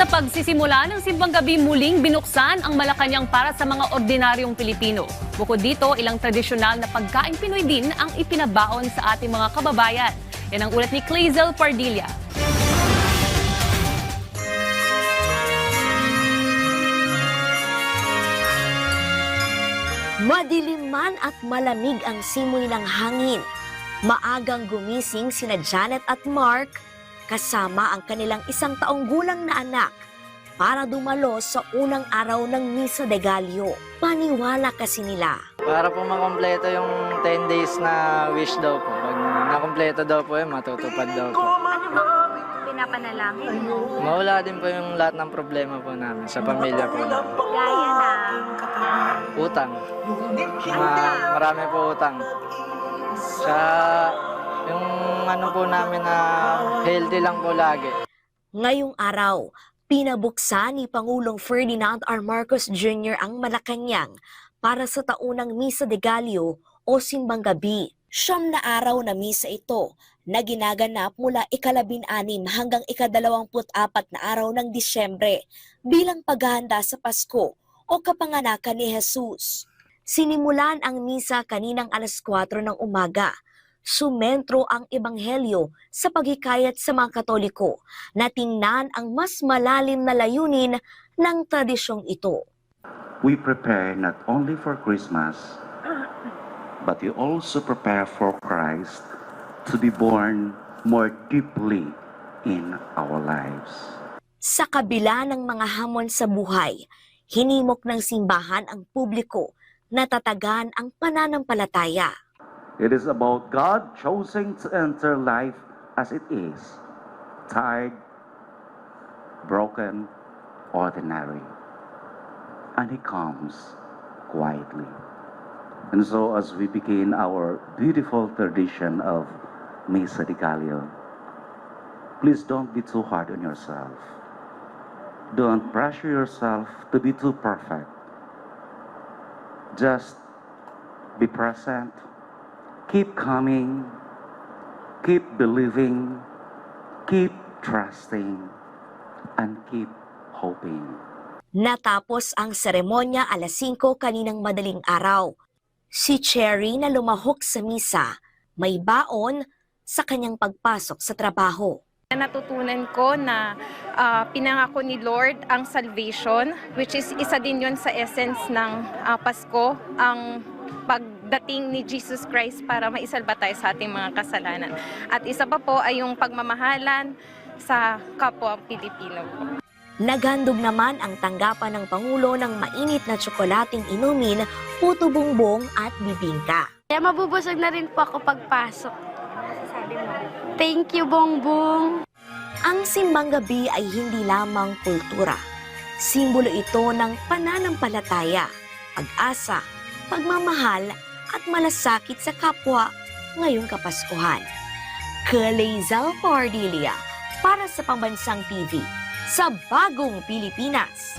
Sa pagsisimula ng Simbang Gabi, muling binuksan ang Malacañang para sa mga ordinaryong Pilipino. Bukod dito, ilang tradisyonal na pagkain Pinoy din ang ipinabaon sa ating mga kababayan. Yan ang ulat ni Clazel Pardilla. Madilim man at malamig ang simoy ng hangin. Maagang gumising sina Janet at Mark kasama ang kanilang 1 taong gulang na anak para dumalo sa unang araw ng Misa de Gallo. Paniwala kasi nila. Para po makompleto yung 10 days na wish daw po. Pag nakompleto daw po matutupad daw po. Ano bang pinapanalangin mo? Mawala din po yung lahat ng problema po namin sa pamilya po namin. Gaya ng Utang. Marami po utang. Sa yung ano po namin na healthy lang po lagi. Ngayong araw, pinabuksan ni Pangulong Ferdinand R. Marcos Jr. ang Malacañang para sa taunang Misa de Gallo o Simbang Gabi. 9 na araw na misa ito na ginaganap mula ika-16 hanggang ika-24 na araw ng Disyembre bilang paghahanda sa Pasko o kapanganakan ni Jesus. Sinimulan ang misa kaninang alas 4 ng umaga. Sumentro ang ebanghelyo sa paghikayat sa mga Katoliko na tingnan ang mas malalim na layunin ng tradisyong ito. We prepare not only for Christmas, but we also prepare for Christ to be born more deeply in our lives. Sa kabila ng mga hamon sa buhay, hinimok ng simbahan ang publiko na tatagan ang pananampalataya. It is about God choosing to enter life as it is, tired, broken, ordinary. And He comes quietly. And so as we begin our beautiful tradition of Misa de Gallo, please don't be too hard on yourself. Don't pressure yourself to be too perfect. Just be present. Keep coming, keep believing, keep trusting, and keep hoping. Natapos ang seremonya alas 5 kaninang madaling araw. Si Cherry na lumahok sa misa, may baon sa kanyang pagpasok sa trabaho. Natutunan ko na pinangako ni Lord ang salvation, which is isa din yun sa essence ng Pasko, ang pagdating ni Jesus Christ para maisalba tayo sa ating mga kasalanan. At isa pa po ay yung pagmamahalan sa kapwa Pilipino. Naghandog naman ang tanggapan ng Pangulo ng mainit na tsokolating inumin, puto bongbong at bibingka. Kaya mabubusog na rin po ako pagpasok. Thank you, Bongbong! Ang Simbang Gabi ay hindi lamang kultura. Simbolo ito ng pananampalataya, pag-asa, pagmamahal at malasakit sa kapwa ngayong Kapaskuhan. Clazel Pardilla para sa Pambansang TV sa Bagong Pilipinas.